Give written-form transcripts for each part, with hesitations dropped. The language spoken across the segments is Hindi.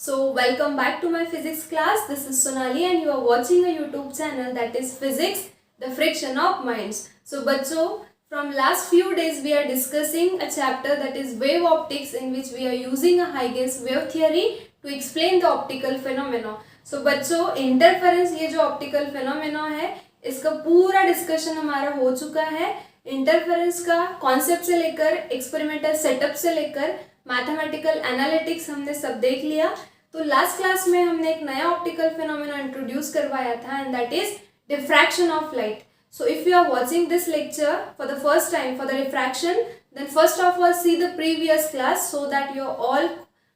So welcome back to my physics class. This is Sonali and you are watching a YouTube channel that is Physics, the Friction of Minds. So बच्चों, from last few days we are discussing a chapter that is wave optics, in which we are using a Huygens wave theory to explain the optical phenomena. So बच्चों, interference ये जो optical phenomena है इसका पूरा डिस्कशन हमारा हो चुका है. इंटरफेरेंस का कॉन्सेप्ट से लेकर एक्सपेरिमेंटल सेटअप से लेकर मैथमेटिकल एनालिटिक्स हमने सब देख लिया. तो लास्ट क्लास में हमने एक नया ऑप्टिकल फिनोमेना इंट्रोड्यूस करवाया था and that is diffraction of light. So if you are watching this lecture for the first time for the refraction, then first of all see the previous class so that your all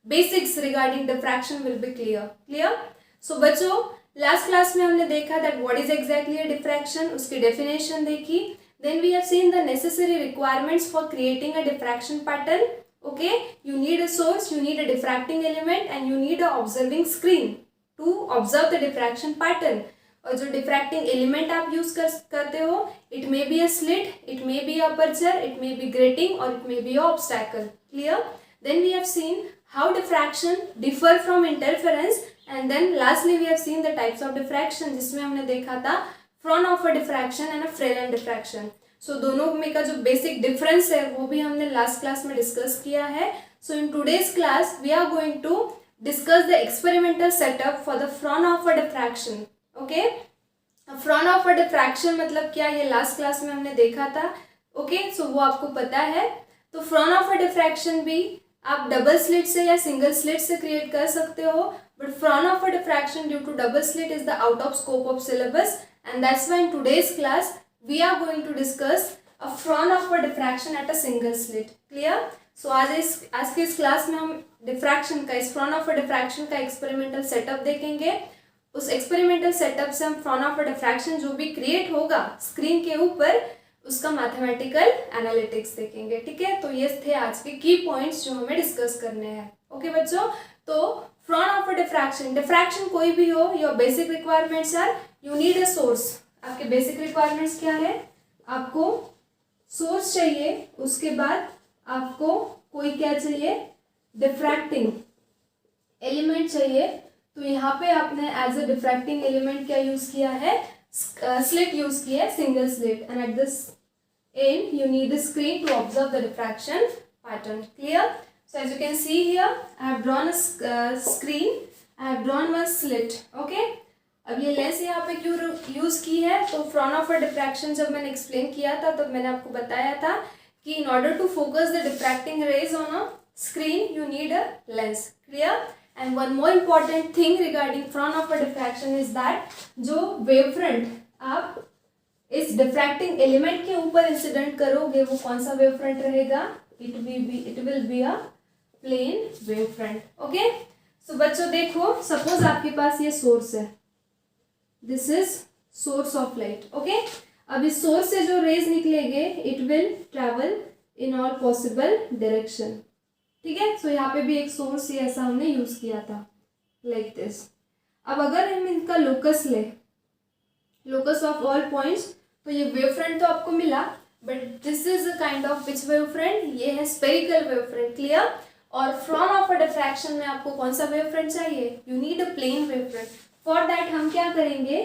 basics regarding diffraction will be clear. So बच्चों, लास्ट क्लास में हमने देखा that what is exactly a diffraction, उसकी definition देखी. Then we have seen the necessary requirements for creating a diffraction pattern. Okay, you need a source, you need a diffracting element and you need a observing screen to observe the diffraction pattern. और जो diffracting element आप use करते हो, it may be a slit, it may be a aperture, it may be grating or it may be a obstacle. Clear? Then we have seen how diffraction differ from interference and then lastly we have seen the types of diffraction, जिसमें हमने देखा था Fraunhofer diffraction and a Fresnel diffraction. So दोनों में का जो बेसिक डिफरेंस है वो भी हमने लास्ट क्लास में डिस्कस किया है. So in today's class we are going to discuss the experimental setup for the Fraunhofer diffraction. Okay, Fraunhofer diffraction मतलब क्या, ये लास्ट क्लास में हमने देखा था. ओके, सो वो आपको पता है. तो Fraunhofer diffraction भी आप डबल स्लिट से या सिंगल स्लिट से क्रिएट कर सकते हो, but Fraunhofer diffraction due to double slit is the out of scope of syllabus. And that's why in today's class we are going to discuss a Fraunhofer diffraction at a single slit. Clear? So आज के इस क्लास में हम डिफ्रैक्शन का, इस Fraunhofer diffraction का एक्सपेरिमेंटल सेटअप देखेंगे. उस एक्सपेरिमेंटल सेटअप से हम Fraunhofer diffraction जो भी क्रिएट होगा स्क्रीन के ऊपर उसका मैथमेटिकल एनालिटिक्स देखेंगे. ठीक है, तो ये थे आज के की पॉइंट्स जो हमें डिस्कस करने हैं. ओके बच्चों, तो Fraunhofer diffraction, डिफ्रैक्शन कोई भी हो, your basic requirements are you need a source. आपके बेसिक रिक्वायरमेंट्स क्या है? आपको सोर्स चाहिए, उसके बाद आपको कोई क्या चाहिए, डिफ्रैक्टिंग एलिमेंट चाहिए. तो यहाँ पे आपने एज अ डिफ्रैक्टिंग एलिमेंट क्या यूज किया है, स्लिट यूज किया है, single slit. And at this and you need a screen to observe the diffraction pattern. Clear? So as you can see here, I have drawn a screen. I have drawn one slit. Okay. अब ये लेंस यहाँ पे क्यों यूज की है? तो Fraunhofer diffraction जब मैंने एक्सप्लेन किया था तब मैंने आपको बताया था कि in order to focus the diffracting rays on a screen, you need a lens. Clear? And one more important thing regarding Fraunhofer diffraction is that जो wavefront आप इस डिफ्रैक्टिंग एलिमेंट के ऊपर इंसिडेंट करोगे वो कौन सा वेव फ्रंट रहेगा? It will be a plane wave front. Okay, so बच्चों देखो, सपोज आपके पास ये सोर्स है, this is source of light. Okay, अब इस सोर्स से जो रेज निकलेंगे it will travel in all possible direction. ठीक है, सो यहाँ पे भी एक सोर्स ही ऐसा हमने यूज किया था लाइक दिस. अब अगर हम इनका लोकस ले, लोकस ऑफ ऑल पॉइंट्स, तो ये वेव फ्रंट तो आपको मिला, but this is a kind of which wave front, ये है स्पेरिकल वेव फ्रंट. क्लियर? और Fraunhofer diffraction में आपको कौन सा वेव फ्रंट चाहिए? You need a plane wave front. For that हम क्या करेंगे,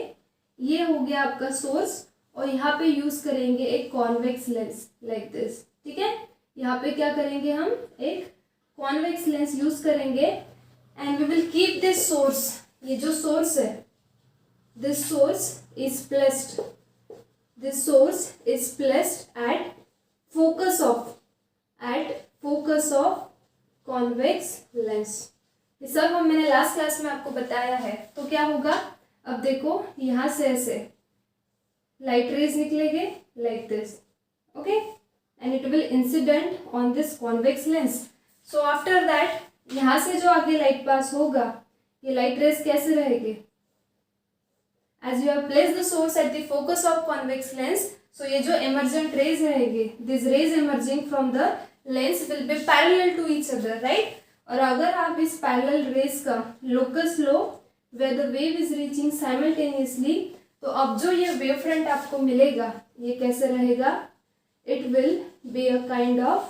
ये हो गया आपका सोर्स और यहाँ पे यूज करेंगे एक कॉन्वेक्स लेंस लाइक दिस. ठीक है, यहाँ पे क्या करेंगे, हम एक कॉन्वेक्स लेंस यूज करेंगे and we will keep this source. ये जो सोर्स है, this source is placed at focus of convex lens. ये सब मैंने लास्ट क्लास में आपको बताया है. तो क्या होगा, अब देखो यहाँ से ऐसे लाइट रेज निकलेंगे like this. Okay, and it will incident on this convex lens. So after that यहाँ से जो आगे लाइट पास होगा, ये लाइट रेज कैसे रहेगी? As you have placed the source at the focus of convex lens, so ये जो emergent rays रहेंगे, these rays emerging from the lens will be parallel to each other, right? और अगर आप इस parallel rays का locus low where the wave is reaching simultaneously, तो अब जो ये wave front आपको मिलेगा ये कैसे रहेगा? It will be a kind of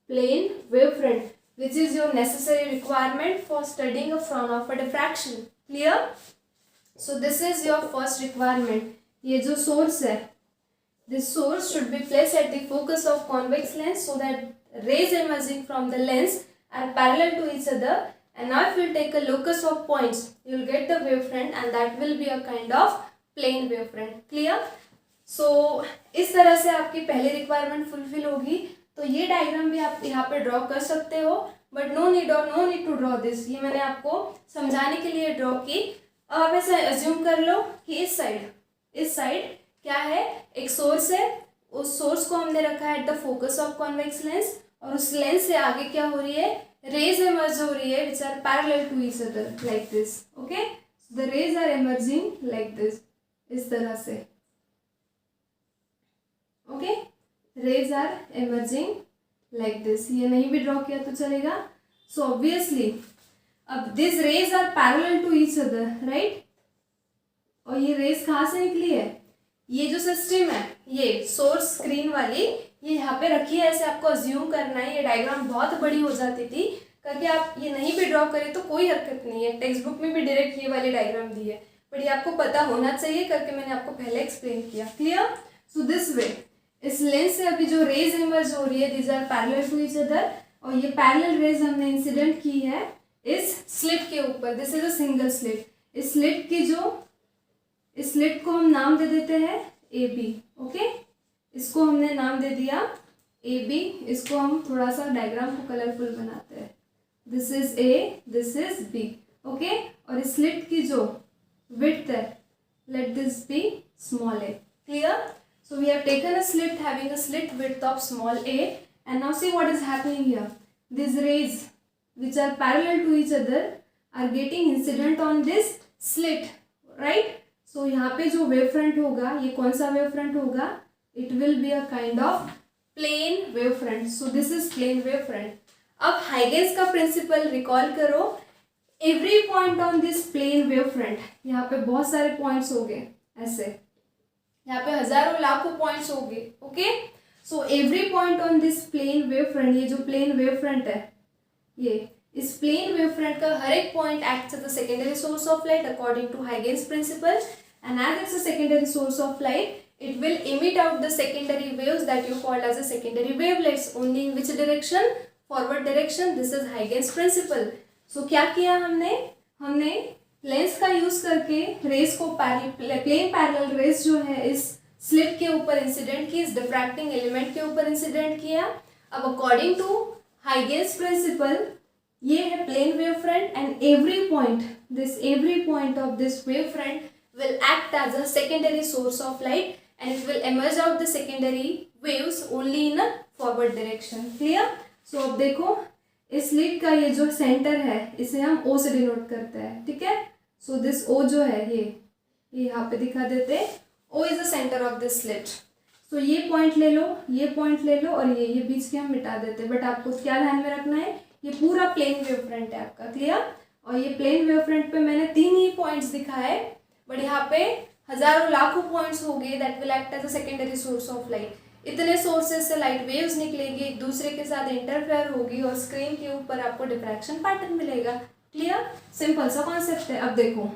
plane wave front which is your necessary requirement for studying a Fraunhofer diffraction. Clear? So this is your first requirement. ये जो source है, this source should be placed at the focus of convex lens so that rays emerging from the lens are parallel to each other. And now if you take a locus of points, you will get the wavefront and that will be a kind of plane wavefront. Clear? So इस तरह से आपकी पहली रिक्वायरमेंट फुलफिल होगी. तो ये डायग्राम भी आप यहाँ पे ड्रॉ कर सकते हो, but no need to draw this. ये मैंने आपको समझाने के लिए ड्रॉ की. अब आप ऐसा अज्यूम कर लो कि इस साइड क्या है, एक सोर्स है. उस सोर्स को हमने रखा है at the focus of convex lens, और उस लेंस से आगे क्या हो रही है, रेज इमर्ज हो रही है which are parallel to each other like this. Okay, the rays are emerging like this, इस तरह से. Okay, rays are emerging like this. ये नहीं भी ड्रॉ किया तो चलेगा. सो ऑब्वियसली अब this rays are parallel to each other, right. और ये रेज कहाँ से निकली है, ये जो सिस्टम है, ये सोर्स स्क्रीन वाली, ये यहाँ पे रखी है. ऐसे आपको अज्यूम करना है. ये डायग्राम बहुत बड़ी हो जाती थी करके आप ये नहीं भी ड्रॉ करें तो कोई हरकत नहीं है. टेक्स्ट बुक में भी डायरेक्ट ये वाली डायग्राम दी है, बट ये आपको पता होना चाहिए करके मैंने आपको पहले एक्सप्लेन किया. क्लियर? सो दिस वे, इस लेंस से अभी जो रेज इमर्ज हो रही है, these are parallel to each other, और ये पैरेलल रेज हमने इंसिडेंट की है इस स्लिट के ऊपर. This is a single slit. इस स्लिट की इस स्लिट को हम नाम दे देते हैं ए बी. ओके, इसको हमने नाम दे दिया ए बी. इसको हम थोड़ा सा डायग्राम को कलरफुल बनाते हैं. This is A, this is B. Okay, और इस स्लिट की जो विड्थ है, let this be small a. Clear? So we have taken a slit having a slit width of small a, and now see what is happening here. These rays which are parallel to each other are getting incident on this slit, right? So यहाँ पे जो wave front होगा, ये कौन सा wave front होगा? It will be a kind of plane wave front. So this is plane wave front. अब हाइगेंस का प्रिंसिपल रिकॉल करो. Every point on this plane wave front, यहाँ पे बहुत सारे पॉइंट्स हो गए ऐसे, यहाँ पे हजारों लाखों पॉइंट्स हो गए. Okay, so every point on this plane wave front, ये जो प्लेन वेव फ्रंट है, ये इस प्लेन वेव फ्रंट का हर एक point acts as a secondary source of light according to Huygens principle. And as it's a secondary source of light, it will emit out the secondary waves that you called as a secondary wavelets. Only in which direction? Forward direction. This is Huygens principle. So क्या किया हमने लेंस का यूज करके रेस को प्लेन पैरेलल रेस जो है इस स्लिट के ऊपर इंसिडेंट की, इस डिफ्रैक्टिंग एलिमेंट के ऊपर इंसिडेंट किया. अब अकॉर्डिंग टू हाइगेंस प्रिंसिपल, ये है plane wave front, and every point of this wave front will act as a secondary source of light, and it will emerge out the secondary waves only in a forward direction. Clear? So अब देखो, इस स्लिट का ये जो सेंटर है, इसे हम ओ से डिनोट करते हैं. ठीक है? सो दिस ओ जो है, ये यहाँ पे दिखा देते हैं. O is the centre of this slit. So ये पॉइंट ले लो, ये पॉइंट ले लो, और ये बीच के हम मिटा देते हैं. बट आपको क्या ध्यान में रखना है, ये पूरा प्लेन वेव फ्रंट है आपका. क्लियर? और ये प्लेन वेव फ्रंट पे मैंने 3 ही पॉइंट्स दिखाए, बट यहाँ पे हजारों लाखों पॉइंट्स हो गए that will act as a secondary source of light. इतने सोर्सेज से लाइट वेव्स निकलेगी, एक दूसरे के साथ इंटरफेयर होगी, और स्क्रीन के ऊपर आपको डिफ्रैक्शन पैटर्न मिलेगा. क्लियर? सिंपल सा कॉन्सेप्ट है. अब देखो,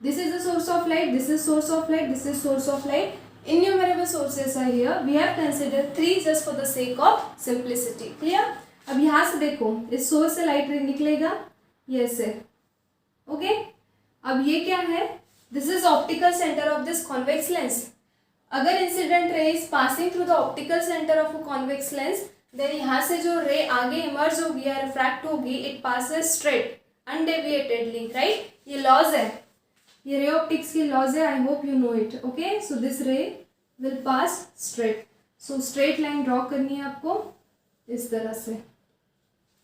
this is the source of light, this is source of light, this is source of light. Innumerable sources are here. We have consider 3 just for the sake of simplicity. Clear? अब यहाँ से देखो, इस सोर्स से लाइट निकलेगा ये से. ओके, अब ये क्या है, this is optical centre of this convex lens. अगर incident ray is passing through the optical centre of a convex lens, then यहाँ से जो रे आगे इमर्ज होगी या रिफ्रैक्ट होगी, इट पासेस स्ट्रेट अनडेविएटेडली. राइट? ये लॉज है, ये रे ऑप्टिक्स की लॉज है. आई hope you know it. Okay, so this ray will pass straight. So straight line draw करनी है आपको इस तरह से.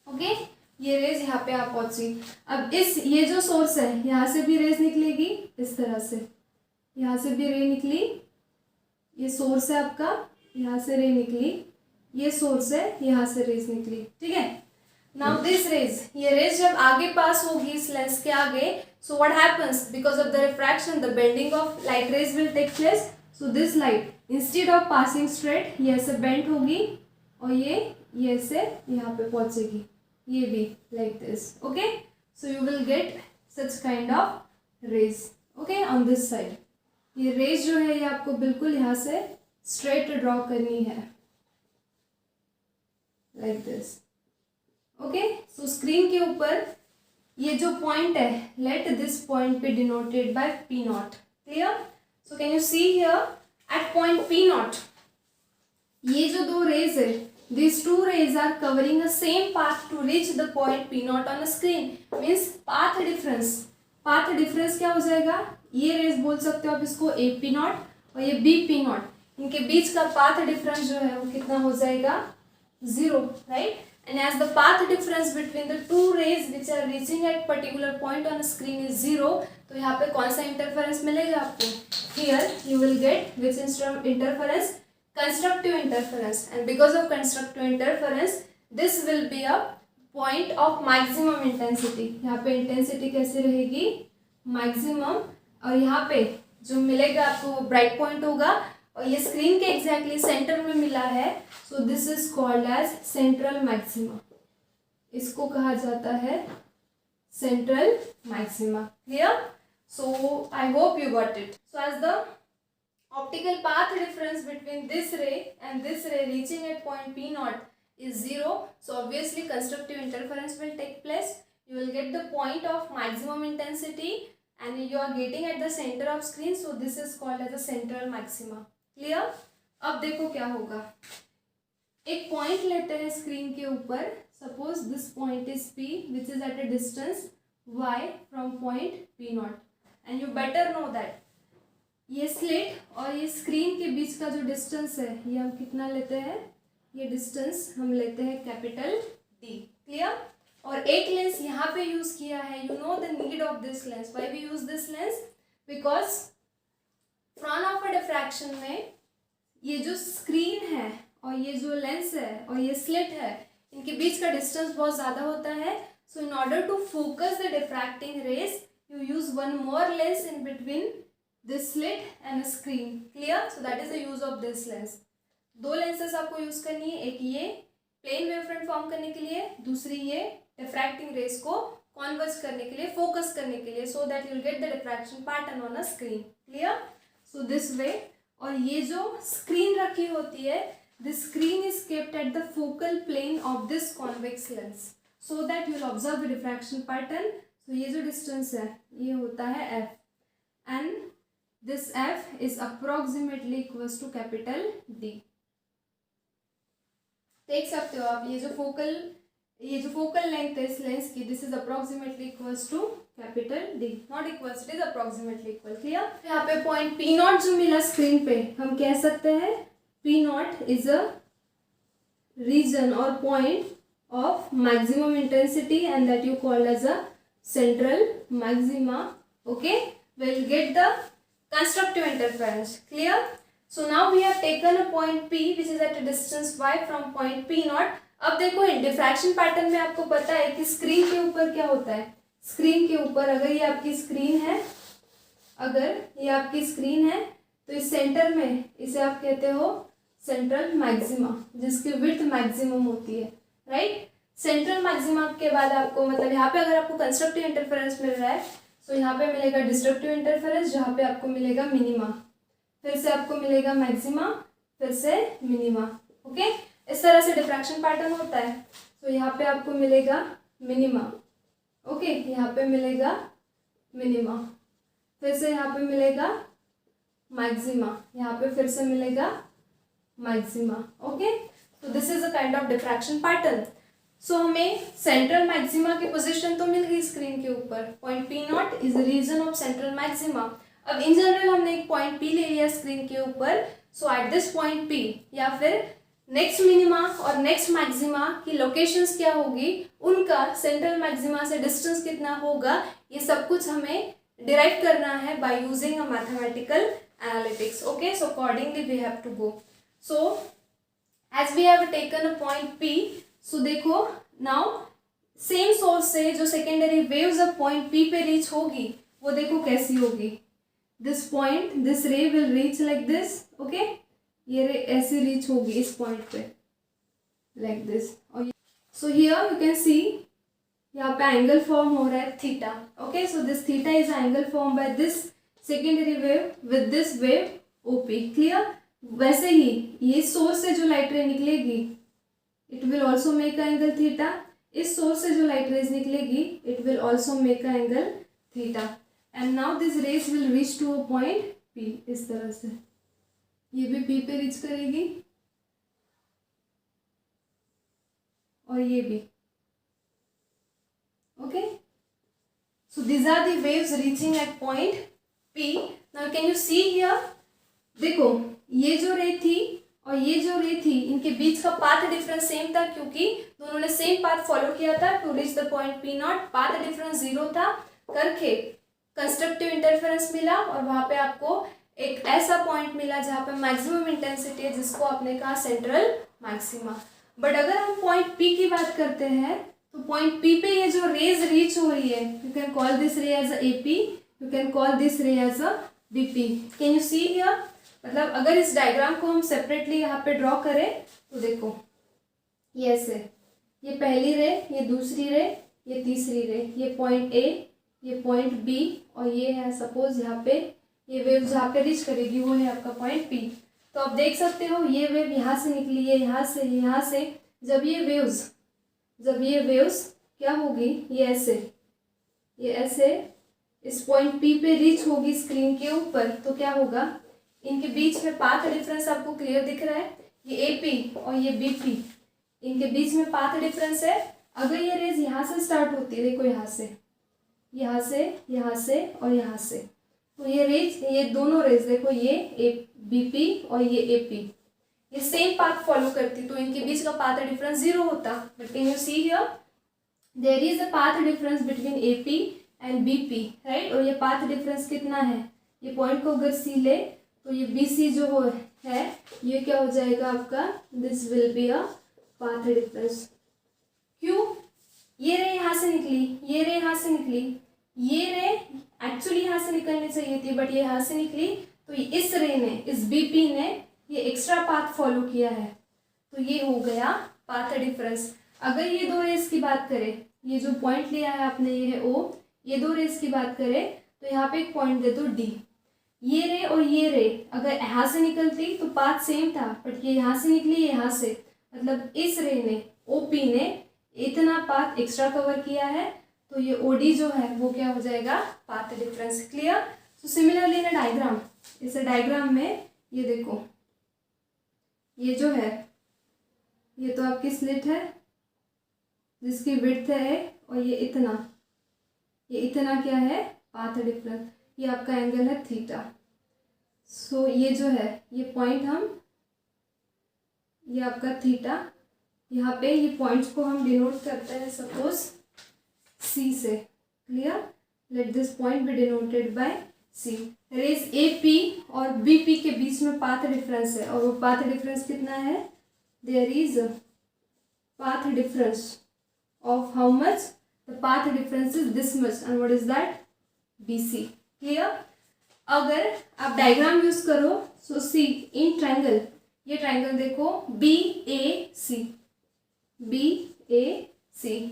ओके, ये रेज यहाँ पे आप पहुंची. अब ये जो सोर्स है, यहाँ से भी रेज निकलेगी इस तरह से, यहाँ से भी रे निकली, ये सोर्स है आपका, यहाँ से रे निकली, ये सोर्स है, यहाँ से रेज निकली. ठीक है? नाउ दिस रेज, ये रेज जब आगे पास होगी इस लेंस के आगे, so what happens, because of the refraction the bending of light rays will take place. So this light instead of passing straight, ये ऐसे बेंड होगी, और ये ऐसे यहाँ पे पहुंचेगी. ये भी like this. Okay, so you will get such kind of rays. Okay, on this side ये रेज जो है ये आपको बिल्कुल यहाँ से स्ट्रेट ड्रॉ करनी है like this. Okay, so screen के ऊपर ये जो पॉइंट है, let this point be denoted by P naught. Clear? So can you see here at point P naught, ये जो दो रेज है, these two rays are covering the same path to reach the point P naught on the screen. Means path difference. Path difference क्या हो जाएगा, ये रेज बोल सकते हो आप इसको ए पी नॉट और ये बी पी नॉट, इनके बीच का पाथ डिफरेंस जो है वो कितना हो जाएगा, 0, right. And as the path difference between the two rays which are reaching at particular point on screen is 0, तो यहाँ पे कौन सा इंटरफेरेंस मिलेगा आपको, here you will get which interference, constructive interference. And because of constructive interference this will be a point of maximum intensity. यहाँ पे इंटेंसिटी कैसे रहेगी, मैक्सिमम, और यहाँ पे जो मिलेगा आपको ब्राइट पॉइंट होगा और ये स्क्रीन के एग्जैक्टली सेंटर में मिला है. So this is called as central maxima. इसको कहा जाता है central maxima. Clear? So I hope you got it. So as the optical path difference between this ray and this ray reaching at point P naught is 0, so obviously constructive interference will take place. You will get the point of maximum intensity and you are getting at the center of screen, so this is called as the central maxima. Clear? अब देखो क्या होगा, एक पॉइंट लेते हैं स्क्रीन के ऊपर. Suppose this point is P which is at a distance y from point P naught, and you better know that ये स्लिट और ये स्क्रीन के बीच का जो डिस्टेंस है ये हम कितना लेते हैं, ये डिस्टेंस हम लेते हैं कैपिटल D. क्लियर? और एक लेंस यहाँ पे यूज किया है. You know the need of this lens. Why we use this lens, because front of a diffraction में ये जो स्क्रीन है और ये जो लेंस है और ये स्लिट है, इनके बीच का डिस्टेंस बहुत ज़्यादा होता है. So in order to focus the diffracting rays you use one more lens in between this slit and a screen. Clear? So that is the use of this lens. दो lenses आपको यूज करनी है, एक ये प्लेन वेवफ्रंट फॉर्म करने के लिए, दूसरी ये डिफ्रैक्टिंग रेज को कॉन्वर्ज करने के लिए, फोकस करने के लिए, so that you will get the diffraction pattern on a screen. Clear? So this way. और ये जो स्क्रीन रखी होती है, this screen is kept at the focal plane of this convex lens, so that you will observe the diffraction pattern. So ये जो डिस्टेंस है ये होता है f, and this f is approximately equals to capital D. देख सकते हो आप, ये जो फोकल लेंथ है इस लेंस की, this is approximately equals to capital D. Not equals, it is approximately equal. Clear? यहाँ पे पॉइंट P नॉट जो मिला स्क्रीन पे, हम कह सकते हैं P not is a region और point of maximum intensity and that you called as a central maxima. Okay, we'll get the constructive interference. Clear? So now we have taken a point P which is at a distance y from point P naught. अब देखो डिफ्रैक्शन पैटर्न में आपको पता है कि स्क्रीन के ऊपर क्या होता है. स्क्रीन के ऊपर अगर ये आपकी स्क्रीन है, अगर ये आपकी स्क्रीन है तो इस सेंटर में इसे आप कहते हो सेंट्रल मैक्सिमा, जिसकी विड्थ मैक्सिमम होती है, राइट. सेंट्रल मैक्सिमा के बाद आपको मतलब यहाँ पे अगर आपको कंस्ट्रक्टिव इंटरफेरेंस मिल रहा है तो यहाँ पे मिलेगा डिस्ट्रक्टिव इंटरफेरेंस, जहाँ पे आपको मिलेगा मिनिमा, फिर से आपको मिलेगा मैक्सिमा, फिर से मिनिमा. ओके, इस तरह से डिफ्रैक्शन पैटर्न होता है. तो यहाँ पे आपको मिलेगा मिनिमा, ओके, यहाँ पे मिलेगा मिनिमा, फिर से यहाँ पे मिलेगा मैक्सिमा, यहाँ पे फिर से मिलेगा मैक्सिमा. ओके, तो this is a kind of diffraction pattern. So हमें सेंट्रल मैक्सिमा की पोजीशन तो मिल गई स्क्रीन के ऊपर. Point P not is the reason of central maxima. अब इन जनरल हमने एक पॉइंट P ले लिया स्क्रीन के ऊपर. सो एट दिस पॉइंट P या फिर नेक्स्ट मिनिमा और नेक्स्ट मैक्सिमा की लोकेशंस क्या होगी, उनका सेंट्रल मैक्सिमा से डिस्टेंस कितना होगा, ये सब कुछ हमें डिराइव करना है by using a mathematical analytics. Okay, so accordingly we have to go. So as we have taken a point P, सो देखो नाउ सेम सोर्स से जो सेकेंडरी वेव्स अब पॉइंट P पे रीच होगी वो देखो कैसी होगी. This point, this ray will reach like this. Okay, ये रे ऐसे रीच होगी इस पॉइंट पे लाइक दिस, और so here you can see यहाँ पे एंगल फॉर्म हो रहा है theta. Okay, so this theta is angle form by this secondary wave with this wave OP. Clear. वैसे ही ये सोर्स से जो लाइट रे निकलेगी it will also make a angle theta. इस सोर्स से जो लाइट रेज निकलेगी it will also make a angle theta. And now this rays will reach to a point P. इस तरह से ये भी पी पे रीच करेगी और ये भी. Okay, so these are the waves reaching at point P. Now can you see here? देखो ये जो रे थी और ये जो रे थी इनके बीच का पाथ डिफरेंस सेम था क्योंकि दोनों ने सेम पाथ फॉलो किया था to reach the point P not. Path difference 0 था करके कंस्ट्रक्टिव इंटरफेरेंस मिला और वहां पे आपको एक ऐसा पॉइंट मिला जहाँ पे मैक्सिमम इंटेंसिटी है जिसको आपने कहा सेंट्रल मैक्सिमा. बट अगर हम पॉइंट P की बात करते हैं तो पॉइंट P पे ये जो रेज रीच हो रही है you can call this ray as a AP, you can call this ray as a BP. Can you see here? मतलब अगर इस डायग्राम को हम सेपरेटली यहाँ पे ड्रॉ करें तो देखो ये ऐसे, ये पहली रे, ये दूसरी रे, ये तीसरी रे, ये पॉइंट A, ये पॉइंट B और ये है सपोज यहाँ पे ये वेव जहाँ पे रीच करेगी वो है आपका पॉइंट P. तो आप देख सकते हो ये वेव यहाँ से निकली है, यहाँ से. जब ये वेव्स क्या होगी, ये ऐसे इस पॉइंट P पे रीच होगी स्क्रीन के ऊपर तो क्या होगा, इनके बीच में पाथ डिफरेंस आपको क्लियर दिख रहा है. ये AP और ये BP इनके बीच में पाथ डिफरेंस है. अगर ये रेज यहाँ से स्टार्ट होती है, देखो यहाँ से और यहाँ से, तो ये रेज, ये दोनों रेज देखो ये BP और ये AP ये सेम पाथ फॉलो करती तो इनके बीच का पाथ डिफरेंस 0 होता. But can you see here there is a path difference between AP and BP, right. और ये पाथ डिफरेंस कितना है, ये पॉइंट को अगर C ले तो ये BC जो है ये क्या हो जाएगा आपका, this will be a path difference. क्यों? ये रे यहाँ से निकली, ये रे यहाँ से निकली, ये रे एक्चुअली यहाँ से निकलनी चाहिए थी बट ये यहाँ से निकली तो इस रे ने, इस BP ने ये एक्स्ट्रा पाथ फॉलो किया है तो ये हो गया पाथ डिफरेंस. अगर ये दो रेस की बात करें, ये जो पॉइंट लिया है आपने ये है O, ये दो रेस की बात करें तो यहाँ पे एक पॉइंट दे दो D. ये रे और ये रे अगर यहाँ से निकलती तो पाथ सेम था बट ये यहाँ से निकली, ये यहाँ से, मतलब इस रे ने, OP ने इतना पाथ एक्स्ट्रा कवर किया है तो ये OD जो है वो क्या हो जाएगा, path difference. Clear. So similarly in diagram, इस डायग्राम में ये देखो ये जो है ये तो आपकी स्लिट है जिसकी विड्थ है और ये इतना क्या है, पाथ डिफरेंस. ये आपका एंगल है थीटा. सो ये जो है ये पॉइंट ये आपका थीटा, यहाँ पे ये पॉइंट्स को हम डिनोट करते हैं सपोज C से. क्लियर. Let this point be denoted by C. Rays AP और BP के बीच में पाथ डिफरेंस है और वो पाथ डिफरेंस कितना है, there is path difference of how much, the path difference is this much and what is that, BC. Clear. अगर आप डायग्राम यूज करो सो सी इन ट्रायंगल, ये ट्रायंगल देखो BAC,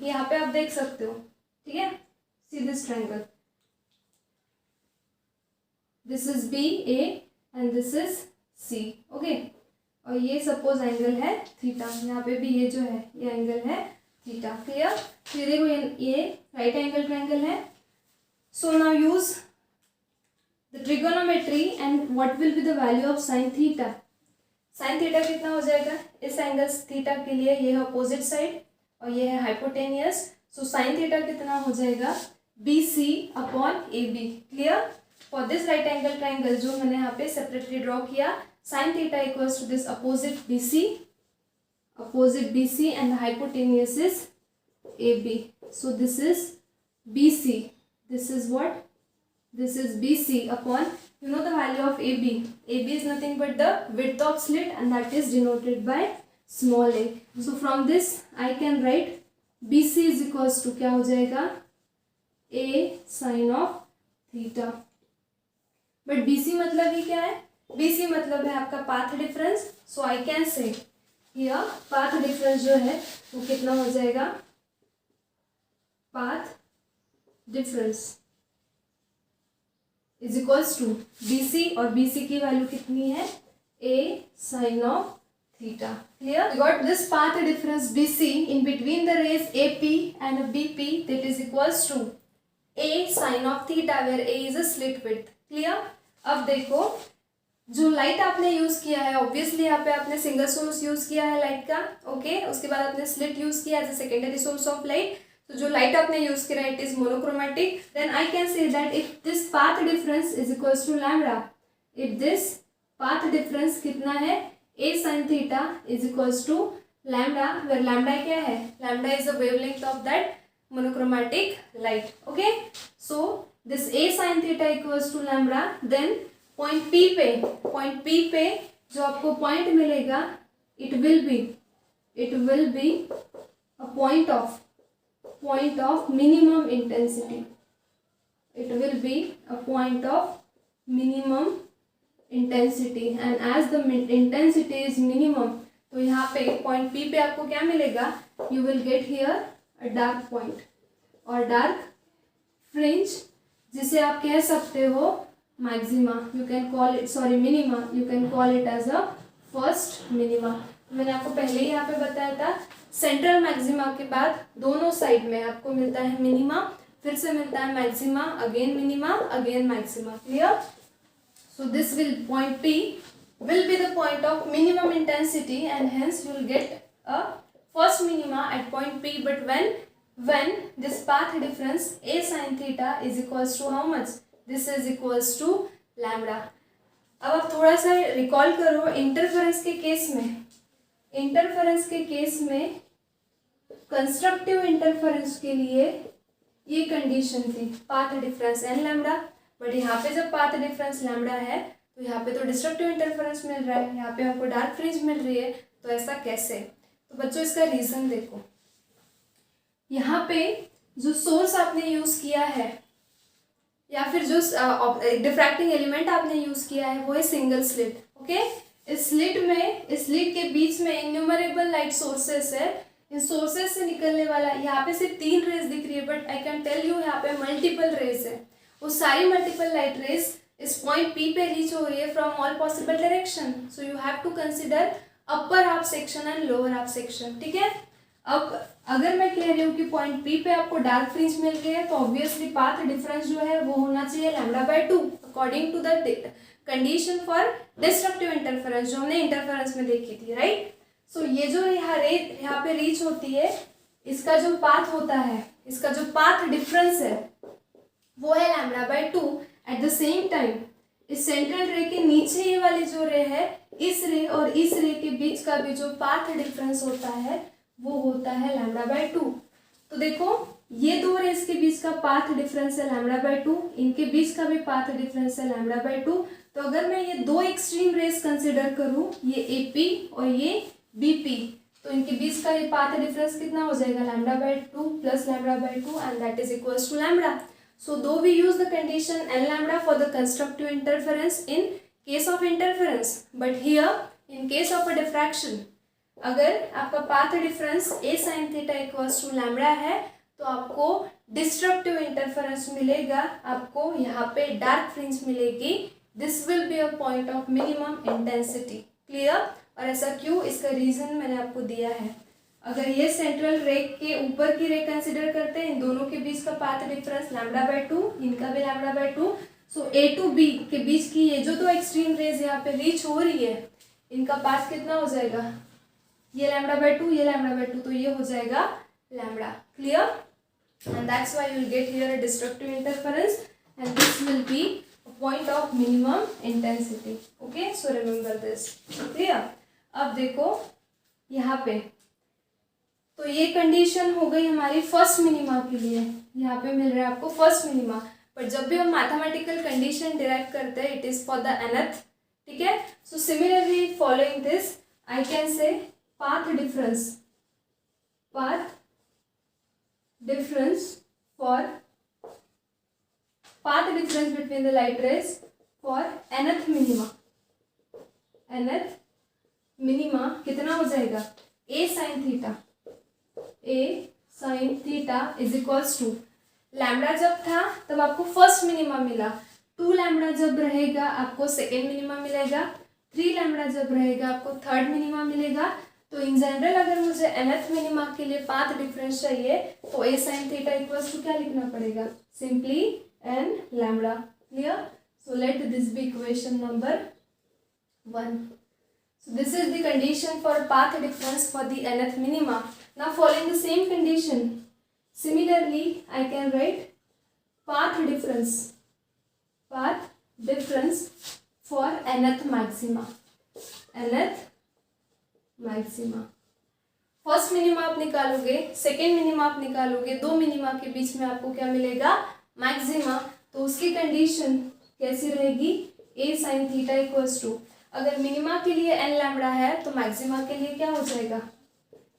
यहाँ पे आप देख सकते हो. ठीक है, see this triangle, this is BA and this is C. Okay, और ये सपोज एंगल है थीटा, यहाँ पे भी ये जो है ये एंगल है थीटा. क्लियर. ये देखो ये राइट एंगल ट्रायंगल है. So now use the trigonometry and what will be the value of sine theta. Sine theta कितना हो जाएगा, इस एंगल थीटा के लिए ये है अपोजिट साइड और ये है हाइपोटेनियस. सो साइन थीटा कितना हो जाएगा, BC upon AB. Clear. For this right angle triangle जो मैंने यहाँ पे सेपरेटली ड्रॉ किया, sine theta equals to this opposite BC and the hypotenuse is AB. So this is BC. This is what? This is BC upon, you know the value of AB. AB is nothing but the width of slit and that is denoted by small a. So from this I can write BC is equals to क्या हो जाएगा, A sin of theta. But BC मतलब ही क्या है, BC मतलब है आपका path difference. So I can say here path difference जो है वो कितना हो जाएगा, path difference is equals to BC, और BC की वैल्यू कितनी है, A sin of theta. Clear? We got this path difference BC in between the rays AP and BP, that is equals to A sin of theta, where A is a slit width. Clear? अब देखो जो लाइट आपने यूज किया है, ऑब्वियसली यहाँ पे आपने सिंगल सोर्स यूज किया है लाइट का, ओके उसके बाद आपने स्लिट यूज किया as a secondary source of light. तो जो लाइट आपने यूज किया it is monochromatic. Then I can say that if this path difference is equals to lambda, if this path difference कितना है, A sin theta is equals to lambda, where lambda क्या है, lambda is the wavelength of that monochromatic light. Okay, so this A sin theta equals to lambda. Then point P पे जो आपको point मिलेगा, it will be a point of minimum intensity. It will be a point of minimum intensity, and as the intensity is minimum, तो यहाँ पे पॉइंट P पे आपको क्या मिलेगा, you will get here a dark point और डार्क फ्रिंज, जिसे आप कह सकते हो maxima, you can call it, sorry minima, you can call it as a first minima. मैंने आपको पहले ही यहाँ पे बताया था, सेंट्रल मैक्सिमा के बाद दोनों साइड में आपको मिलता है मिनिमा, फिर से मिलता है maxima, again minima, again maxima. Clear? So this point P will be the point of minimum intensity, and hence you will get a first minima at point P. But when this path difference A sin theta is equals to how much? This is equals to lambda. अब आप थोड़ा सा रिकॉल करो, इंटरफेरेंस के केस में कंस्ट्रक्टिव इंटरफेरेंस के लिए ये कंडीशन थी, path difference n lambda. But यहाँ पे जब पाथ डिफरेंस लैम्डा है तो यहाँ पे तो डिस्ट्रक्टिव इंटरफेरेंस मिल रहा है, यहाँ पे आपको डार्क फ्रिंज मिल रही है, तो ऐसा कैसे? तो बच्चों इसका रीजन देखो, यहाँ पे जो सोर्स आपने यूज किया है या फिर जो डिफ्रैक्टिंग एलिमेंट आपने यूज किया है वो है सिंगल स्लिट. ओके, इस स्लिट के बीच में इन्यूमरेबल लाइट सोर्सेस है. इन सोर्सेस से निकलने वाला, यहाँ पे सिर्फ 3 रेज दिख रही है, but I can tell you यहाँ पे मल्टीपल रेज है. वो सारी मल्टीपल लाइट रेज इस पॉइंट P पे रीच हो रही है from all possible direction. So you have to consider upper half section and lower half section. ठीक है, अब अगर मैं कह रही हूँ कि पॉइंट P पे आपको डार्क फ्रिंज मिल रही है, तो ऑब्वियसली पाथ डिफरेंस जो है वो होना चाहिए λ/2 according to the condition for destructive interference जो हमने इंटरफेरेंस में देखी थी. राइट? सो ये जो यहाँ पे रीच होती है, इसका जो पाथ होता है, इसका जो पाथ डिफरेंस है वो है λ/2. एट द सेम टाइम इस सेंट्रल रे के नीचे ये वाली जो रे है, इस रे और इस रे के बीच का भी जो पाथ डिफरेंस होता है वो होता है λ/2. तो देखो ये दो रेस के बीच का पाथ डिफरेंस है λ/2, इनके बीच का भी पाथ डिफरेंस है λ/2. तो अगर मैं ये दो एक्सट्रीम रेस कंसिडर करूँ, ये AP और ये BP, तो इनके बीच का ये पाथ डिफरेंस कितना हो जाएगा, λ/2 plus λ/2, and that is equals to lambda. So though we use the condition n lambda for the constructive interference in case of interference, but here in case of a diffraction, अगर आपका path difference A sin theta equals to lambda है, तो आपको destructive interference मिलेगा, आपको यहाँ पे dark fringe मिलेगी. This will be a point of minimum intensity. Clear? और ऐसा क्यों, इसका रीजन मैंने आपको दिया है. अगर ये सेंट्रल रे के ऊपर की रे कंसिडर करते हैं, इन दोनों के बीच का पाथ डिफरेंस λ/2, इनका भी λ/2. सो A to B के बीच की ये जो दो एक्सट्रीम रेज यहाँ पे रीच हो रही है, इनका पाथ कितना हो जाएगा, ये λ/2, ये λ/2, तो ये हो जाएगा lambda. Clear? And that's why you will get here a destructive interference, and this will be a point of minimum intensity. Okay, so remember this. Clear? अब देखो यहाँ पे, तो ये कंडीशन हो गई हमारी फर्स्ट मिनिमा के लिए, यहाँ पे मिल रहा है आपको फर्स्ट मिनिमा. पर जब भी हम मैथमेटिकल कंडीशन डिराइव करते हैं, it is for the nth. ठीक है? So similarly following this I can say path difference between the light rays for nth minima कितना हो जाएगा, a sin theta is equals to, lambda जब था तब आपको फर्स्ट मिनिमा मिला, 2 लैम्डा जब रहेगा आपको सेकेंड मिनिमा मिलेगा, 3 लैम्डा जब रहेगा आपको थर्ड मिनिमा मिलेगा। तो इन जनरल अगर मुझे nth मिनिमा के लिए पाथ डिफरेंस चाहिए तो a sin theta equals to क्या लिखना पड़ेगा, simply n lambda. Clear? So let this be equation number 1. So this is the condition for path difference for the nth minima. Now following the same condition, similarly I can write path difference for nth maxima. First minima आप निकालोगे, सेकेंड मिनिमा आप निकालोगे, 2 मिनिमा के बीच में आपको क्या मिलेगा, मैक्सिमा। तो उसकी कंडीशन कैसी रहेगी, a sin theta equals to, अगर मिनिमा के लिए n लैम्डा है तो मैक्सिमा के लिए क्या हो जाएगा,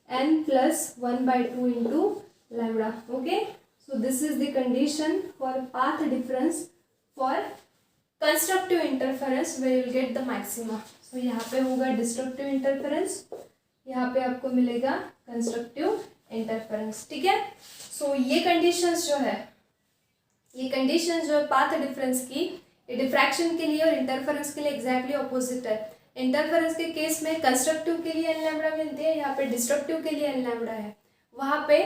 n plus 1/2 into lambda. Okay, so this is the condition for path difference for constructive interference where you will get the maxima. So यहाँ पे होगा डिस्ट्रक्टिव इंटरफेरेंस, यहाँ पे आपको मिलेगा कंस्ट्रक्टिव इंटरफेरेंस। ठीक है, सो ये कंडीशंस जो है, ये कंडीशंस जो है पाथ डिफरेंस की, ये डिफ्रैक्शन के लिए और इंटरफेरेंस के लिए एग्जैक्टली ऑपोजिट है। इंटरफेरेंस के केस में कंस्ट्रक्टिव के लिए n लैम्डा मिलती है, यहाँ पे डिस्ट्रक्टिव के लिए n लैम्डा है। वहाँ पे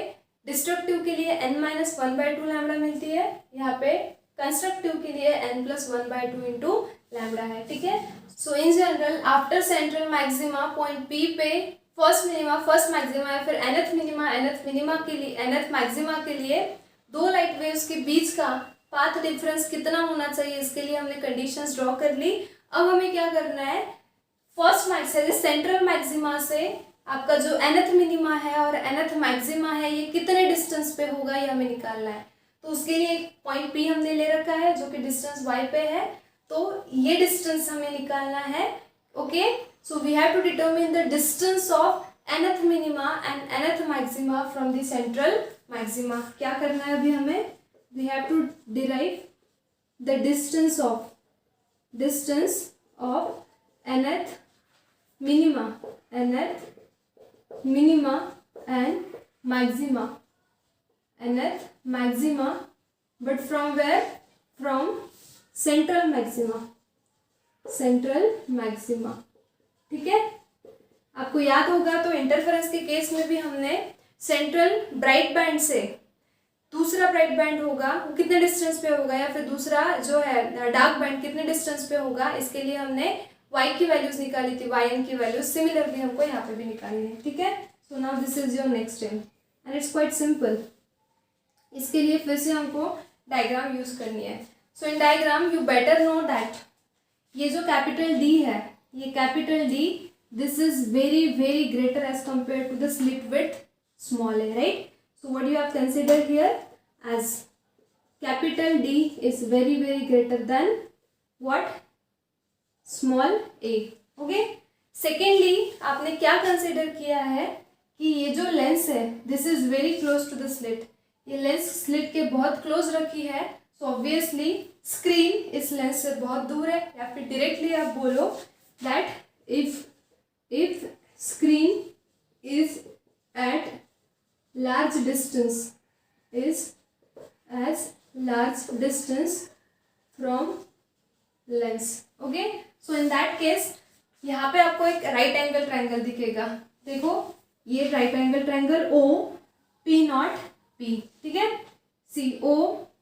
डिस्ट्रक्टिव के लिए n माइनस 1/2 लैम्डा मिलती है, यहाँ पे कंस्ट्रक्टिव के लिए n प्लस 1/2 इंटू लैम्डा है। ठीक है, so in general after central maxima point P पे फर्स्ट मिनिमा फर्स्ट मैक्सिमा या फिर nth मिनिमा के लिए nth मैक्सिमा के लिए 2 लाइट वेव्स के बीच का पाथ डिफरेंस कितना होना चाहिए, इसके लिए हमने कंडीशंस ड्रॉ कर ली। अब हमें क्या करना है, फर्स्ट मैक्सिमा सेंट्रल मैक्सिमा से आपका जो nth मिनिमा है और nth मैक्सिमा है ये कितने डिस्टेंस पे होगा ये हमें निकालना है। तो उसके लिए एक पॉइंट P हमने ले रखा है जो कि डिस्टेंस y पे है, तो ये डिस्टेंस हमें निकालना है। Okay, so we have to determine the distance of nth minima and nth maxima from the central maxima. क्या करना है अभी हमें, we have to derive the distance of nth minima and maxima, but from where, from central maxima. ठीक है, आपको याद होगा तो इंटरफेरेंस के केस में भी हमने सेंट्रल ब्राइट बैंड से दूसरा ब्राइट बैंड होगा वो कितने डिस्टेंस पे होगा, या फिर दूसरा जो है डार्क बैंड कितने डिस्टेंस पे होगा, इसके लिए हमने y की वैल्यूज निकाली थी, yn की वैल्यूज। सिमिलरली हमको यहाँ पे भी निकालनी है। ठीक है, so now this is your next step and it's quite simple. इसके लिए फिर से हमको डायग्राम यूज करनी है। So in diagram you better know that ये जो कैपिटल D है, ये capital D, this is very very greater as compare to the slit with small a, right? So what you have considered here as capital D is very very greater than what, small a. Okay. Secondly आपने क्या consider किया है कि ये जो लेंस है this is very close to the slit, ये लेंस स्लिट के बहुत क्लोज रखी है, so obviously स्क्रीन इस लेंस से बहुत दूर है, या फिर डायरेक्टली आप बोलो that if screen is at large distance, is as large distance from lens. Okay, so in that case यहाँ पे आपको एक राइट एंगल ट्रायंगल दिखेगा। देखो ये right angle triangle O P not P, ठीक है, CO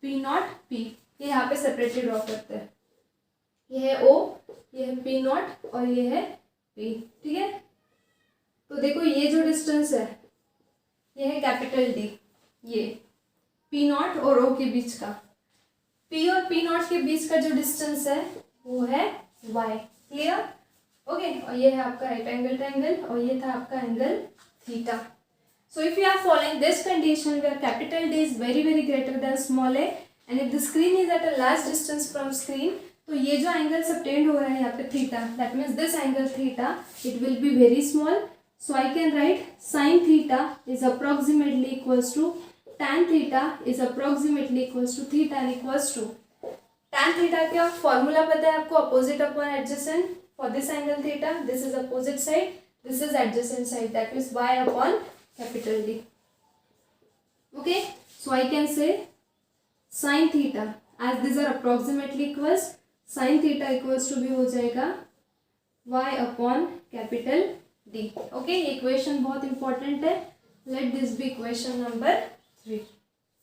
P नॉट P, ये यहाँ पे सेपरेटली ड्रॉ करते हैं। ये है O, ये है P नॉट और ये है P। ठीक है, तो देखो ये जो डिस्टेंस है ये है कैपिटल D, ये P नॉट और O के बीच का, P और P नॉट के बीच का जो डिस्टेंस है वो है Y। क्लियर? ओके, और ये है आपका राइट एंगल ट्रायंगल और ये था आपका angle theta. So if you are following this condition where capital D is very very greater than small a and if the screen is at a large distance from screen, तो ये जो एंगल सबटेंड हो रहा है यहाँ पे theta, that means this angle theta it will be very small. So I can write sin theta is approximately equals to tan theta is approximately equals to theta and equals to tan theta क्या फॉर्मूला पता है आपको, opposite upon adjacent for this angle theta, this is opposite side, This is adjacent side, that is y upon capital D. Okay, so I can say sin theta, as these are approximately equals, sin theta equals to भी हो जाएगा y upon capital D. Okay, ये इक्वेशन बहुत इंपॉर्टेंट है. Let this be equation number 3.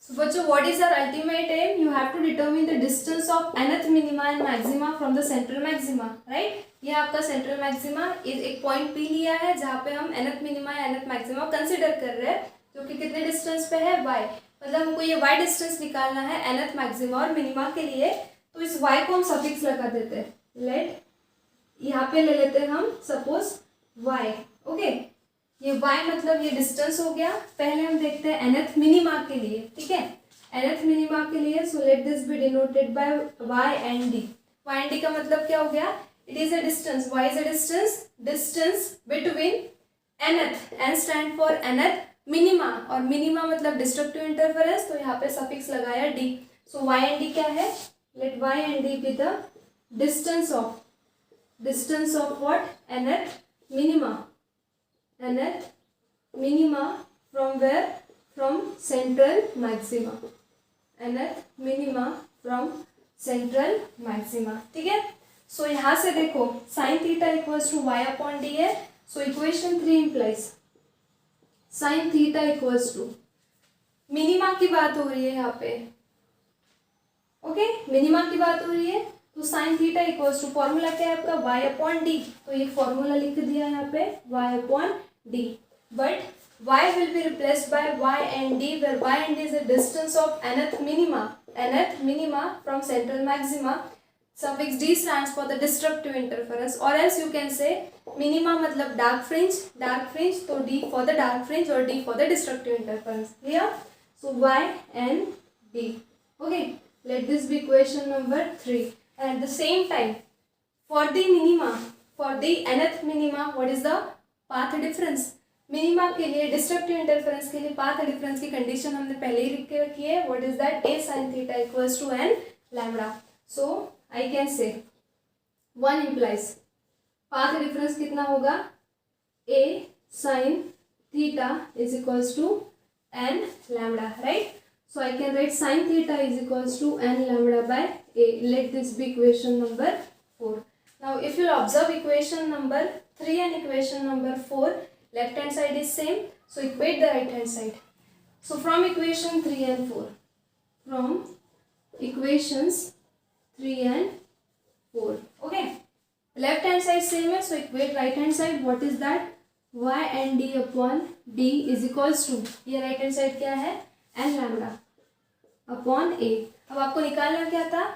So बच्चों, what is our ultimate aim? You have to determine the distance of nth minima and maxima from the central maxima, right? ये आपका central maxima एक point P लिया है जहाँ पे हम nth minima या nth maxima consider कर रहे हैं, जो कि कितने distance पे है y. मतलब हमको ये y distance निकालना है nth maxima और minima के लिए, तो इस y को हम suffix लगा देते हैं. Let यहाँ पे ले लेते हैं हम suppose y. Okay, ये y मतलब ये डिस्टेंस हो गया. पहले हम देखते हैं nth मिनिमा के लिए, ठीक है. nth मिनिमा के लिए so let this be denoted by y and d. y and d का मतलब क्या हो गया? It is a distance. y is a distance between nth, n stand for nth minima, और मिनिमा मतलब डिस्ट्रक्टिव इंटरफेरेंस, तो यहाँ पे सफिक्स लगाया d. So y and d क्या है? Let y and d be the distance of what? nth minima. nth minima from where? From central maxima. nth minima from central maxima. ठीक है. सो यहाँ से देखो sin theta equals to y upon d है. So equation 3 implies sin theta equals to minima की बात हो रही है यहाँ पे. ओके, मिनिमा की बात हो रही है, तो sin theta equals to formula क्या है आपका? y upon d. तो ये फॉर्मूला लिख दिया यहाँ पे y upon d. But y will be replaced by y and d, where y and d is the distance of nth minima from central maxima. Suffix d stands for the destructive interference, or else you can say minima मतलब dark fringe, तो d for the dark fringe और d for the destructive interference. Clear? So y and d. Okay, let this be equation number 3. And at the same time, for the minima, for the nth minima, what is the path difference? Minima के लिए, डिस्ट्रक्टिव इंटरफेरेंस के लिए पाथ डिफरेंस की कंडीशन हमने पहले ही लिख के रखी है. What is that? a sin theta equals to n lambda. So I can से 1 implies पाथ डिफरेंस कितना होगा? a sin theta is equals to n lambda, right? So I can write sin theta is equals to n lambda by a. Let this be equation number 4. Now if you observe equation number 3 and equation number 4, left hand side is same, so equate the right hand side. So from equation 3 and 4, from equations 3 and 4, okay, left hand side same है, so equate right hand side. What is that? y and d upon d is equals to, ये right hand side क्या है? n lambda upon a. अब आपको निकालना क्या था?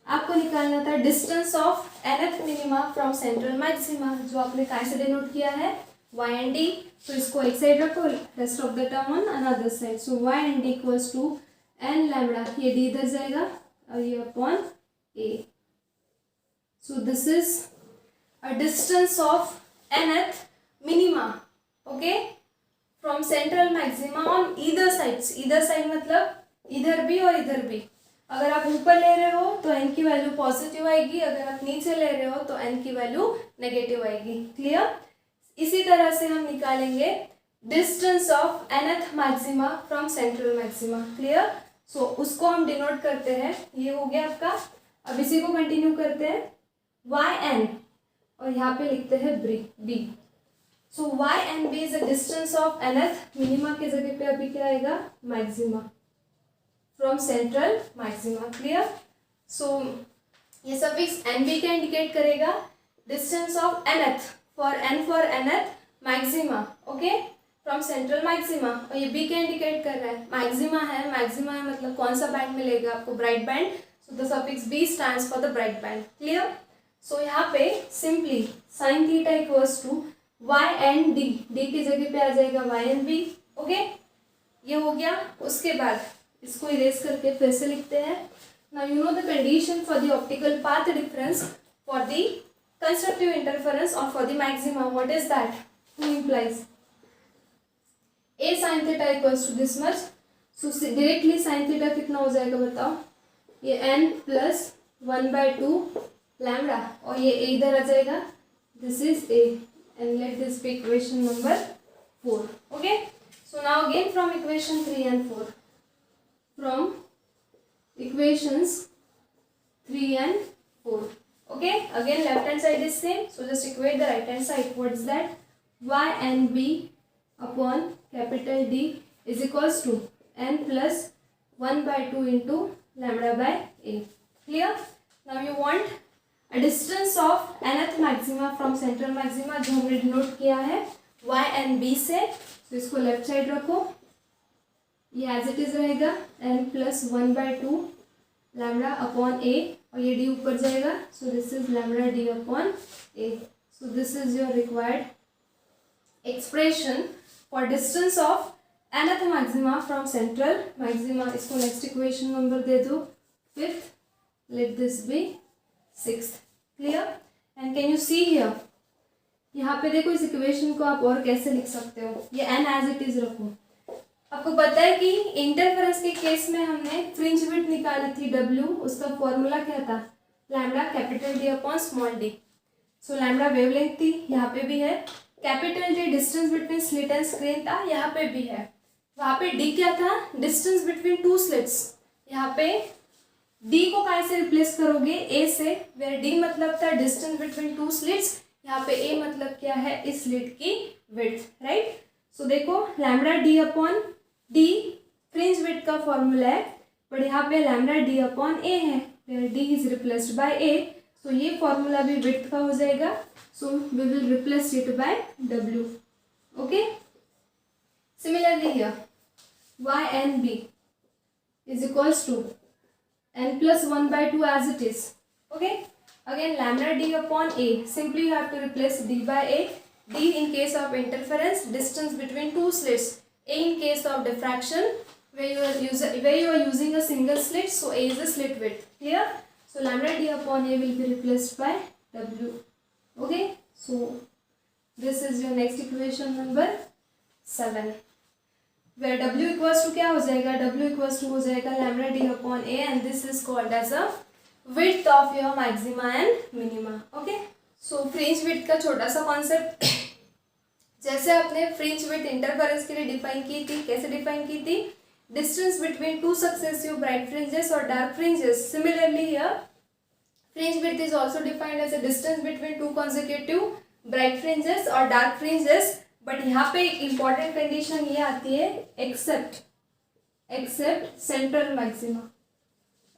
आपको निकालना था distance of nth minima from central maxima, जो आपने काय से डिनोट किया है? y and d. तो इसको एक साइड रखो, rest of the term on another side. So y and d equals to n lambda, ये d इधर जाएगा और ये upon a. So this is a distance of nth minima, okay, from central maxima on either sides. Either side मतलब इधर भी और इधर भी. अगर आप ऊपर ले रहे हो तो n की वैल्यू पॉजिटिव आएगी, अगर आप नीचे ले रहे हो तो n की वैल्यू नेगेटिव आएगी. क्लियर? इसी तरह से हम निकालेंगे distance of nth maxima from central maxima. Clear? So उसको हम डिनोट करते हैं, ये हो गया आपका. अब इसी को कंटिन्यू करते हैं, yn और यहाँ पे लिखते हैं b. So y and b is the distance of nth minima के जगह पे अभी क्या आएगा? Maxima from central maxima. Clear? So ये सफिक्स nb क्या इंडिकेट करेगा? Distance of nth, for nth maxima, okay, from central maxima. और ये b क्या इंडिकेट कर रहा है? मैक्सिमा है मतलब कौन सा बैंड मिलेगा आपको? Bright band. So the suffix b stands for the bright band. Clear? So यहाँ पे simply sine theta equals to y and d. d की जगह पे आ जाएगा y एंड b. ओके, ये हो गया. उसके बाद इसको इरेज करके फिर से लिखते हैं. Now you know the condition for the optical path difference for the constructive interference और for the maxima. What is that? To implies a sin theta equals to this much. So directly sin theta कितना हो जाएगा बताओ? ये n प्लस 1/2 लैम्बडा, और ये a इधर आ जाएगा. This is a. and let this be equation number 4. Okay, so now again from equation 3 and 4, from equations 3 and 4. Okay, again left hand side is same, so just equate the right hand side. What is that? Y n b upon capital D is equals to n plus 1 by 2 into lambda by a. Clear? Now you want a distance of nth maxima from central maxima, जो हमने डिनोट किया है y and b से, तो इसको लेफ्ट साइड रखो, ये एज इट इज रहेगा n plus 1 by 2 lambda upon a, और ये d ऊपर जाएगा, so this is lambda d upon a. So this is your required expression for distance of nth maxima from central maxima. इसको नेक्स्ट इक्वेशन नंबर दे दो 5th, let this be 6th. Clear? And can you see here, यहाँ पे देखो इस इक्वेशन को आप और कैसे लिख सकते हो, ये n एज इट इज रखो. आपको पता है कि इंटरफेरेंस के केस में हमने फ्रिंज विड्थ निकाली थी w, उसका फॉर्मूला क्या था? Lambda capital D upon small d. सो लैम्डा वेवलेंथ थी, यहाँ पे भी है. Capital D distance between slit and screen था, यहाँ पे भी है. वहाँ पे d क्या था? Distance between two slits. यहाँ पे d को कहाँ से रिप्लेस करोगे? a से, वेयर d मतलब था डिस्टेंस बिटवीन टू स्लिट्स, यहाँ पे a मतलब क्या है? इस स्लिट की विड्थ, राइट? सो देखो lambda d upon d fringe width का फॉर्मूला है, बट यहाँ पे लैम्डा d अपॉन a है, where d is replaced by a. So ये फॉर्मूला भी विड्थ का हो जाएगा, so we will replace it by w. Okay, similarly here y and b is equals to n plus 1 by 2 as it is. Okay, again lambda d upon a, simply you have to replace d by a. D in case of interference, distance between two slits. A in case of diffraction, where you are using a single slit, so a is the slit width. Clear? So lambda d upon a will be replaced by w. Okay, so this is your next equation number 7, where w equals to क्या हो जाएगा? w equals to हो जाएगा lambda d upon a, and this is called as a width of your maxima and minima. Okay, so fringe width का छोटा सा कॉन्सेप्ट, जैसे आपने fringe width इंटरफेरेंस के लिए डिफाइन की थी, कैसे डिफाइन की थी? Distance between two successive bright fringes और dark fringes. Similarly here fringe width is also defined as a distance between two consecutive bright fringes or dark fringes. But यहाँ पे इंपॉर्टेंट कंडीशन ये आती है, except central maxima,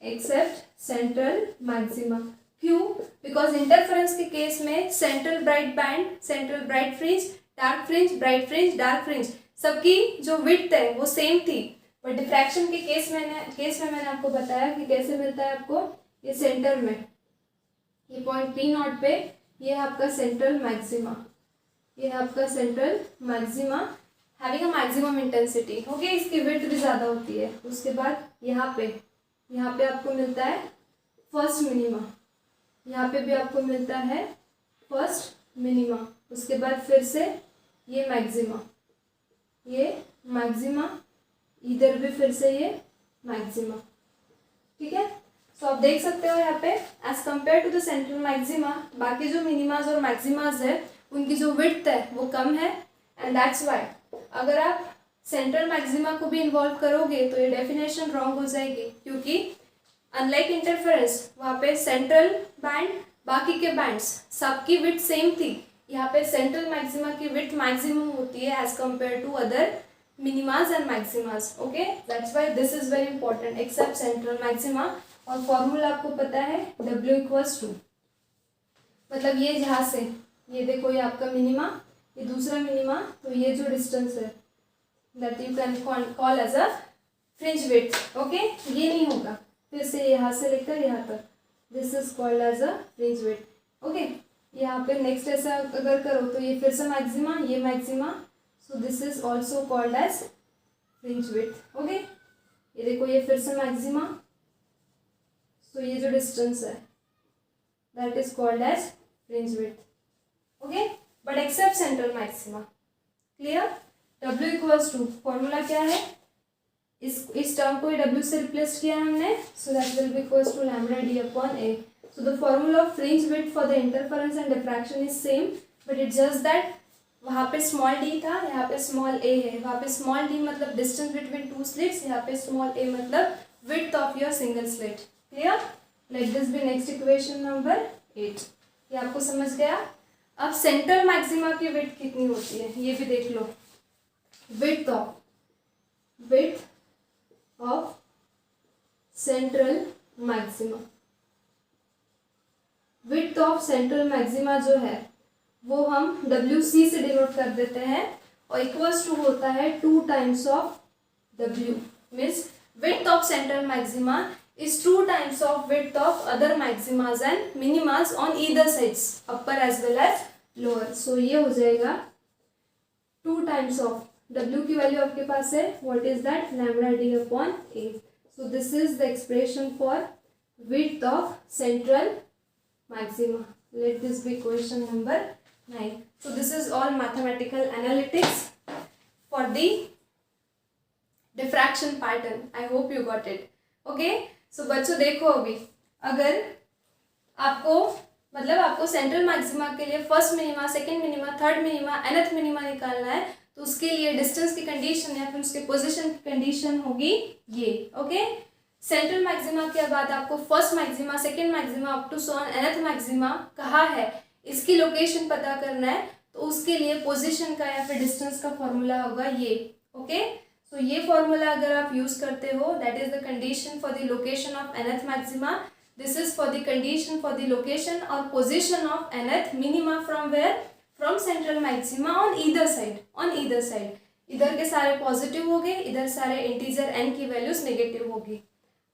except central maxima. क्यों? बिकॉज इंटरफेरेंस के केस में central bright band, central bright fringe, dark fringe, bright fringe, dark fringe, सबकी जो विड्थ है वो सेम थी. बट डिफ्रैक्शन के केस में मैंने आपको बताया कि कैसे मिलता है आपको, ये सेंटर में, ये पॉइंट पी नॉट पे, ये आपका सेंट्रल मैक्सिमा, ये आपका central maxima having a maximum intensity. Okay, इसकी विड्थ भी ज़्यादा होती है. उसके बाद यहाँ पे आपको मिलता है फर्स्ट मिनिमा, यहाँ पे भी आपको मिलता है फर्स्ट मिनिमा. उसके बाद फिर से ये मैक्सिमा, इधर भी फिर से ये मैक्सिमा. ठीक है, सो आप देख सकते हो यहाँ पे as compare to the central maxima, बाकी जो मिनिमाज और मैक्सिमाज है उनकी जो विड्थ है वो कम है. एंड दैट्स वाई अगर आप सेंट्रल मैक्सिमा को भी इन्वॉल्व करोगे तो ये डेफिनेशन रॉन्ग हो जाएगी, क्योंकि अनलाइक इंटरफेरेंस वहाँ पे सेंट्रल बैंड, बाकी के बैंड्स सबकी विड्थ सेम थी. यहाँ पे सेंट्रल मैक्सिमा की विड्थ मैक्सिमम होती है as compare to other minimas and maximas. Okay, that's why this is very important, except central maxima. और फॉर्मूला आपको पता है W इक्वल्स टू, मतलब ये जहाँ से, ये देखो ये आपका मिनिमा, ये दूसरा मिनिमा, तो ये जो डिस्टेंस है that you can call as a fringe width. Okay, ये नहीं होगा, फिर से यहाँ से लेकर यहाँ तक, this is called as a fringe width. Okay, यहाँ पे नेक्स्ट ऐसा अगर करो तो ये फिर से मैक्सिमा, ये maxima, so this is also called as fringe width. Okay, ये देखो ये फिर से मैक्सिमा, तो ये जो डिस्टेंस है that is called as fringe width. Okay, but except central maxima. Clear? W equals to, formula क्या है, इस टर्म को W से रिप्लेस किया हमने, so that will be equals to lambda d upon a. So the formula of fringe width for the interference and diffraction is same, but it just that वहाँ पे स्मॉल डी था, यहाँ पे स्मॉल ए है. वहाँ पे स्मॉल डी मतलब डिस्टेंस बिटवीन टू स्लिट्स, यहाँ पे स्मॉल ए मतलब width of your single slit. Clear? Let this be next equation number 8. ये आपको समझ गया. अब सेंट्रल मैक्सिमा की विड्थ कितनी होती है ये भी देख लो. Width of central maxima, width of central maxima जो है वो हम WC से डिनोट कर देते हैं और इक्वल्स टू होता है 2 times of W. Means width of central maxima is 2 times of width of other maximas and minimas on either sides, upper as well as lower. So ये हो जाएगा 2 times of W की वैल्यू आपके पास है. What is that? lambda d upon A. So this is the expression for width of central maxima. Let this be question number 9. So this is all mathematical analytics for the diffraction pattern. I hope you got it. Okay. सो बच्चों देखो, अभी अगर आपको सेंट्रल मैक्सिमा के लिए first minima, second minima, third minima, nth minima निकालना है तो उसके लिए डिस्टेंस की कंडीशन या फिर उसके पोजीशन की कंडीशन होगी ये. ओके. सेंट्रल मैक्सिमा के बाद आपको first maxima, second maxima up to so nth maxima कहाँ है इसकी लोकेशन पता करना है तो उसके लिए पोजीशन का या फिर डिस्टेंस का फॉर्मूला होगा ये. ओके. तो ये फॉर्मूला अगर आप यूज करते हो, that is the condition for the location of nth maxima. This is for the condition for the location और position of nth minima from where, from central maxima on either side. इधर के सारे पॉजिटिव हो गए, इधर सारे इंटीजर n की वैल्यूज नेगेटिव होगी.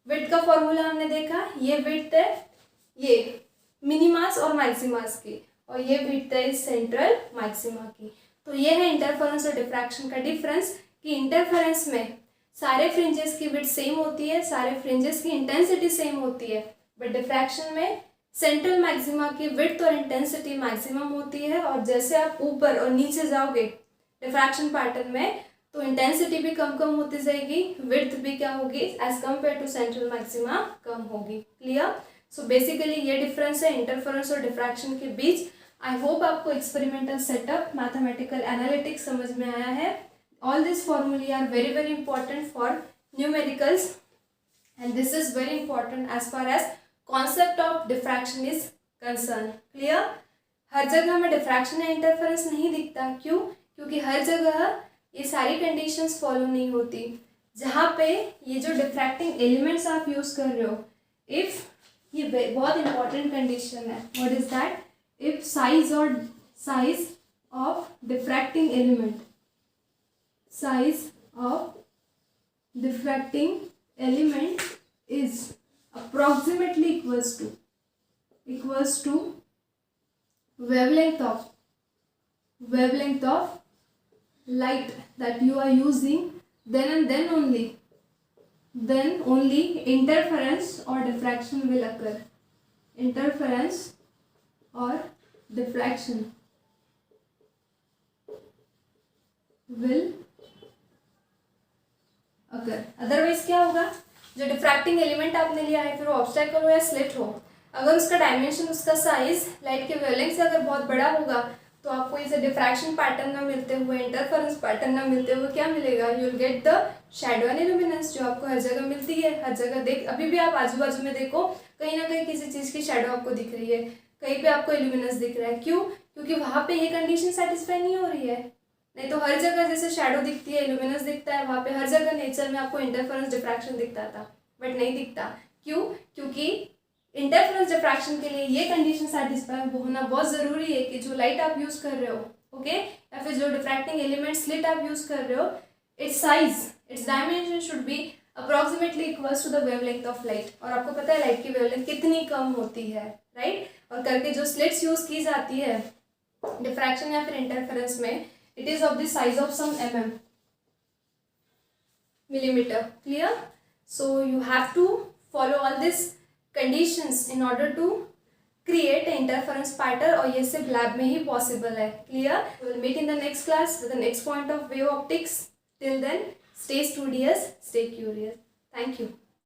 विड्थ का फॉर्मूला हमने देखा, ये विड्थ है ये मिनिमास और मैक्सिमास की और ये विड्थ है सेंट्रल मैक्सिमा की. तो ये है इंटरफेरेंस और डिफ्रैक्शन का डिफरेंस कि इंटरफेरेंस में सारे फ्रिंजेस की विड्थ सेम होती है, सारे फ्रिंजेस की इंटेंसिटी सेम होती है, बट डिफ्रैक्शन में सेंट्रल मैक्सिमा की विड्थ और इंटेंसिटी मैक्सिमम होती है और जैसे आप ऊपर और नीचे जाओगे डिफ्रैक्शन पैटर्न में तो इंटेंसिटी भी कम होती जाएगी, विड्थ भी क्या होगी as compare to central maxima कम होगी. क्लियर? सो बेसिकली ये डिफरेंस है इंटरफेरेंस और डिफ्रैक्शन के बीच. आई होप आपको एक्सपेरिमेंटल सेटअप, मैथमेटिकल एनालिटिक्स समझ में आया है. All these formulae are very important for numericals and this is very important as far as concept of diffraction is concerned. Clear? हर जगह में diffraction या interference नहीं दिखता. क्यों? क्योंकि हर जगह ये सारी conditions follow नहीं होती. जहाँ पे ये जो diffracting elements आप use कर रहे हो, if ये बहुत important condition है. What is that? If size of diffracting element, size of diffracting element is approximately equals to wavelength of light that you are using, then only interference or diffraction will occur. Interference or diffraction will otherwise क्या होगा, जो डिफ्रैक्टिंग एलिमेंट आपने लिया है फिर वो ऑब्स्टेकल हो या स्लिट हो, अगर उसका डायमेंशन, उसका साइज लाइट के वेवलेंथ से अगर बहुत बड़ा होगा तो आपको इसे डिफ्रैक्शन पैटर्न ना मिलते हुए, इंटरफेरेंस पैटर्न ना मिलते हुए क्या मिलेगा, you will get the shadow and illuminance जो आपको हर जगह मिलती है. हर जगह देख, अभी भी आप आजू बाजू में देखो कहीं ना कहीं किसी चीज़ की शैडो आपको दिख रही है, कहीं पे आपको इल्यूमिनेंस दिख रहा है. क्यों? क्योंकि वहाँ पे ये कंडीशन सेटिस्फाई नहीं हो रही है. नहीं तो हर जगह जैसे शैडो दिखती है, इल्यूमिनेंस दिखता है, वहाँ पे हर जगह नेचर में आपको इंटरफेरेंस डिफ्रैक्शन दिखता था, बट नहीं दिखता. क्यों? क्योंकि इंटरफेरेंस डिफ्रैक्शन के लिए ये कंडीशन सेटिस्फाई होना बहुत ज़रूरी है कि जो लाइट आप यूज़ कर रहे हो, ओके, या फिर जो डिफ्रैक्टिंग एलिमेंट स्लिट आप यूज़ कर रहे हो, its size, its dimension should be approximately equals to the wavelength of light. और आपको पता है लाइट की वेवलेंथ कितनी कम होती है, राइट? और करके जो स्लिट्स यूज़ की जाती है डिफ्रैक्शन या फिर इंटरफेरेंस में, it is of the size of some millimeter. Clear? So you have to follow all these conditions in order to create an interference pattern और ये सिर्फ लैब में ही possible है. Clear? We will meet in the next class with the next point of wave optics. Till then, stay studious, stay curious. Thank you.